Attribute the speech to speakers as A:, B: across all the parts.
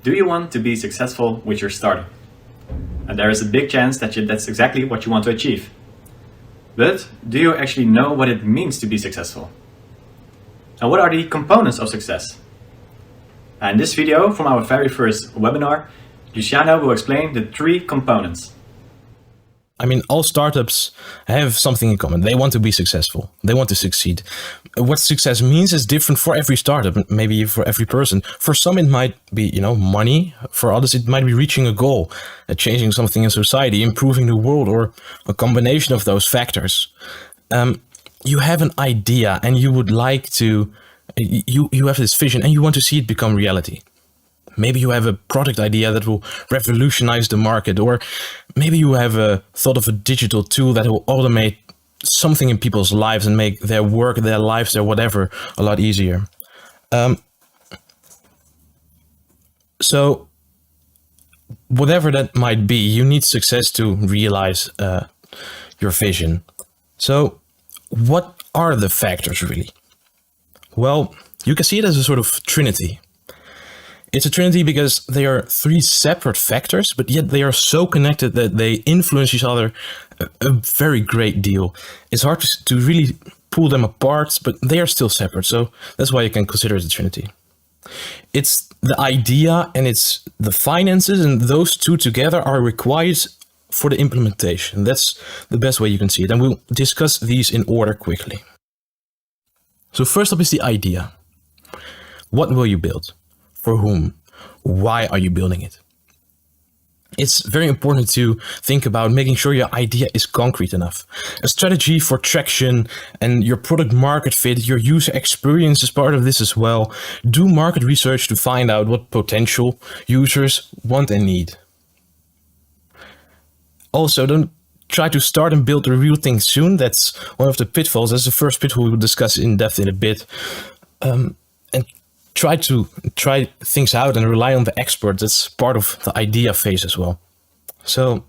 A: Do you want to be successful with your startup? And there is a big chance that that's exactly what you want to achieve. But do you actually know what it means to be successful? And what are the components of success? In this video from our very first webinar, Luciano will explain the 3 components.
B: I mean, all startups have something in common. They want to be successful. They want to succeed. What success means is different for every startup, maybe for every person. For some, it might be, money. For others, it might be reaching a goal, changing something in society, improving the world, or a combination of those factors. You have an idea and you would like to, you have this vision and you want to see it become reality. Maybe you have a product idea that will revolutionize the market, or maybe you have a thought of a digital tool that will automate something in people's lives and make their work, their lives, their whatever a lot easier. So whatever that might be, you need success to realize your vision. So what are the factors really? Well, you can see it as a sort of trinity. It's a trinity because they are 3 separate factors, but yet they are so connected that they influence each other a very great deal. It's hard to really pull them apart, but they are still separate. So that's why you can consider it a trinity. It's the idea and it's the finances, and those 2 together are required for the implementation. That's the best way you can see it. And we'll discuss these in order quickly. So first up is the idea. What will you build? For whom? Why are you building it? It's very important to think about making sure your idea is concrete enough. A strategy for traction and your product market fit, your user experience is part of this as well. Do market research to find out what potential users want and need. Also, don't try to start and build the real thing soon. That's one of the pitfalls. That's the first pitfall we will discuss in depth in a bit. And try things out and rely on the experts. That's part of the idea phase as well. So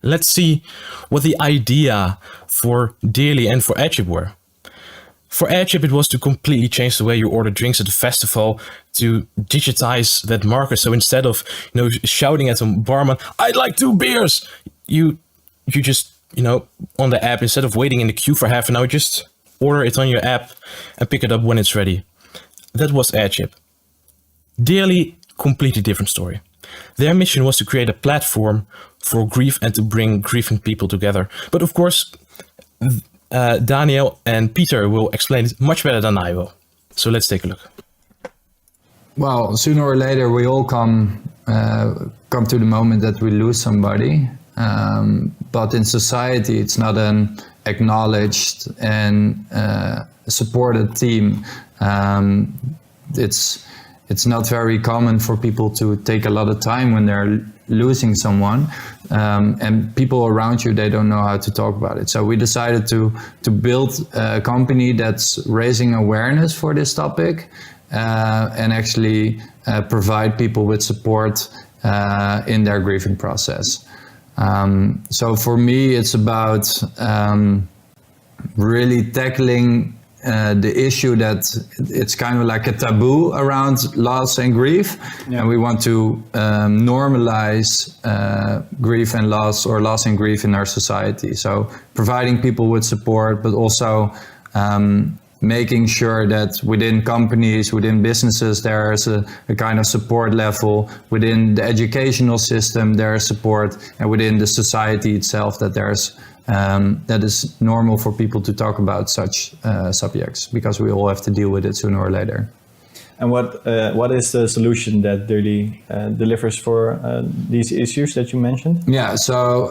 B: let's see what the idea for Daily and for Airchip were. For Airchip, it was to completely change the way you order drinks at the festival, to digitize that market. So instead of shouting at a barman, "I'd like 2 beers," you just on the app, instead of waiting in the queue for half an hour, just order it on your app and pick it up when it's ready. That was Airchip. Daily, completely different story. Their mission was to create a platform for grief and to bring grieving people together. But of course, Daniel and Peter will explain it much better than I will. So let's take a look.
C: Well, sooner or later, we all come to the moment that we lose somebody. But in society, it's not an acknowledged and supported team. It's not very common for people to take a lot of time when they're losing someone, and people around you, they don't know how to talk about it. So we decided to build a company that's raising awareness for this topic, and actually provide people with support in their grieving process. So for me, it's about really tackling the issue that it's kind of like a taboo around loss and grief. Yeah. And we want to normalize grief and loss, or loss and grief in our society. So providing people with support, but also making sure that within companies, within businesses, there's a kind of support level. Within the educational system, there's support, and within the society itself, that there's that is normal for people to talk about such subjects, because we all have to deal with it sooner or later.
A: And what is the solution that Dirty delivers for these issues that you mentioned?
C: Yeah, so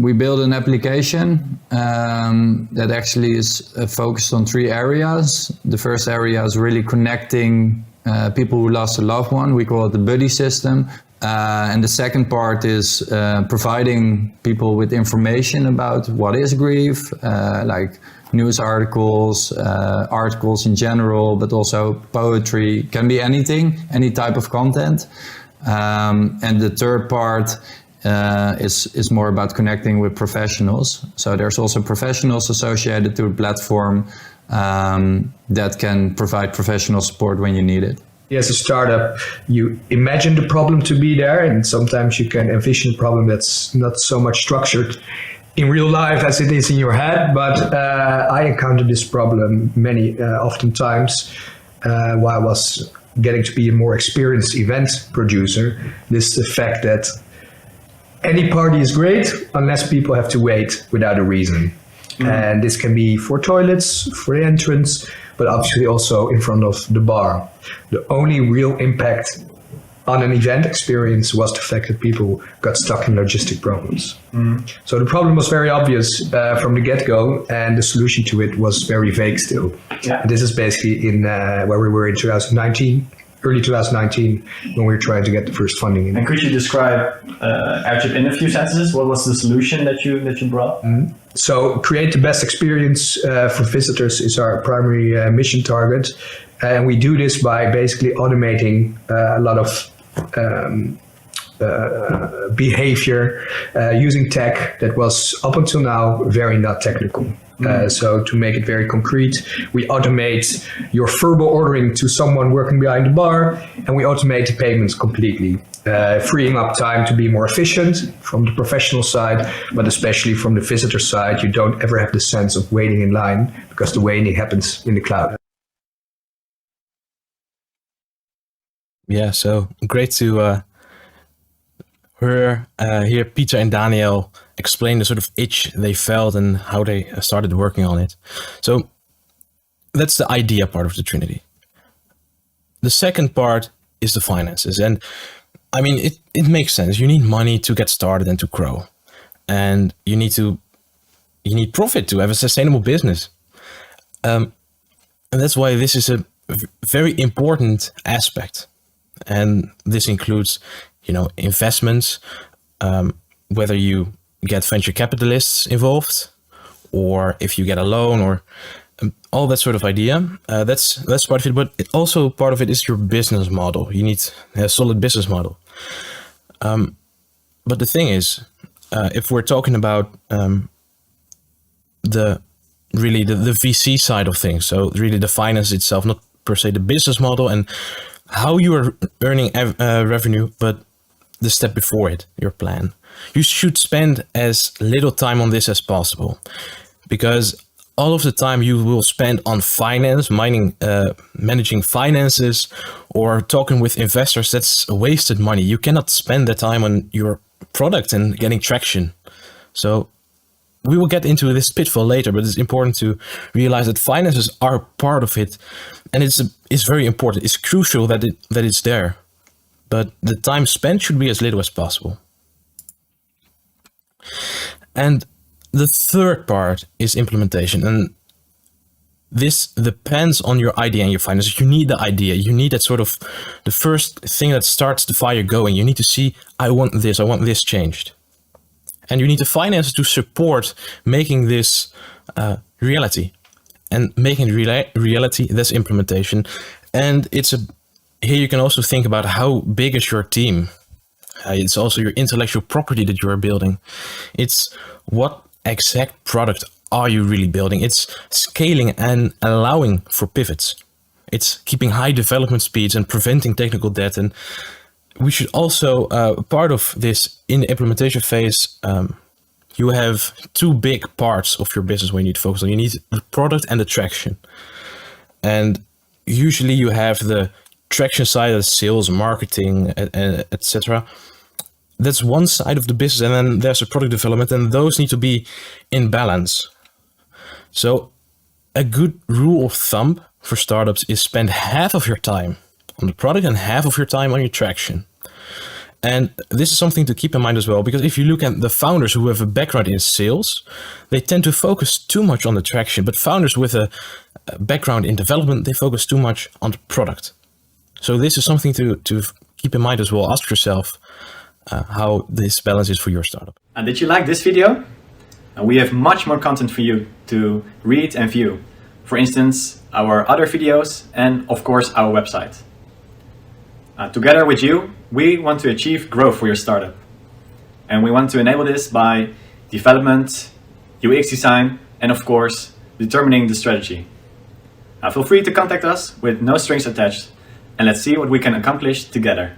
C: we built an application that actually is focused on 3 areas. The first area is really connecting people who lost a loved one. We call it the buddy system. And the second part is providing people with information about what is grief, like news articles, articles in general, but also poetry, can be anything, any type of content. And the third part is more about connecting with professionals. So there's also professionals associated to the platform that can provide professional support when you need it.
D: as a startup, you imagine the problem to be there, and sometimes you can envision a problem that's not so much structured in real life as it is in your head. But I encountered this problem oftentimes while I was getting to be a more experienced event producer. This is the fact that any party is great unless people have to wait without a reason. And this can be for toilets, for the entrance, but obviously also in front of the bar. The only real impact on an event experience was the fact that people got stuck in logistic problems. So the problem was very obvious from the get-go, and the solution to it was very vague still.
A: Yeah.
D: And this is basically in where we were in 2019, early 2019, when we were trying to get the first funding in.
A: And could you describe Airchip in a few sentences? What was the solution that you brought?
D: So create the best experience for visitors is our primary mission target. And we do this by basically automating a lot of behavior using tech that was up until now very not technical. So to make it very concrete, we automate your verbal ordering to someone working behind the bar, and we automate the payments completely, freeing up time to be more efficient from the professional side, but especially from the visitor side. You don't ever have the sense of waiting in line because the waiting happens in the cloud.
B: Yeah, so great to hear Peter and Daniel explain the sort of itch they felt and how they started working on it. So that's the idea part of the Trinity. The second part is the finances. And I mean, it makes sense. You need money to get started and to grow. And you need profit to have a sustainable business. And that's why this is a very important aspect. And this includes, investments, whether you get venture capitalists involved, or if you get a loan, or all that sort of idea. That's part of it, but also part of it is your business model. You need a solid business model. But the thing is, if we're talking about the VC side of things, so really the finance itself, not per se the business model and how you are earning revenue, but the step before it, your plan. You should spend as little time on this as possible, because all of the time you will spend on finance, managing finances, or talking with investors, that's wasted money. You cannot spend the time on your product and getting traction. So we will get into this pitfall later, but it's important to realize that finances are part of it, and it's very important. It's crucial that it's there, but the time spent should be as little as possible. And the third part is implementation, and this depends on your idea and your finances. You need the idea. You need that sort of the first thing that starts the fire going. You need to see, I want this changed. And you need the finances to support making this reality. And making reality, that's implementation. And here you can also think about how big is your team. It's also your intellectual property that you are building. It's what exact product are you really building? It's scaling and allowing for pivots. It's keeping high development speeds and preventing technical debt. And we should also, part of this in the implementation phase, you have two big parts of your business where you need to focus on. You need the product and the traction. And usually you have the traction side of sales, marketing, etc. That's one side of the business, and then there's a product development, and those need to be in balance. So a good rule of thumb for startups is spend half of your time on the product and half of your time on your traction. And this is something to keep in mind as well, because if you look at the founders who have a background in sales, they tend to focus too much on the traction, but founders with a background in development, they focus too much on the product. So this is something to keep in mind as well. Ask yourself how this balance is for your startup.
A: And did you like this video? We have much more content for you to read and view. For instance, our other videos and of course our website. Together with you, we want to achieve growth for your startup. And we want to enable this by development, UX design, and of course, determining the strategy. Feel free to contact us with no strings attached. and let's see what we can accomplish together.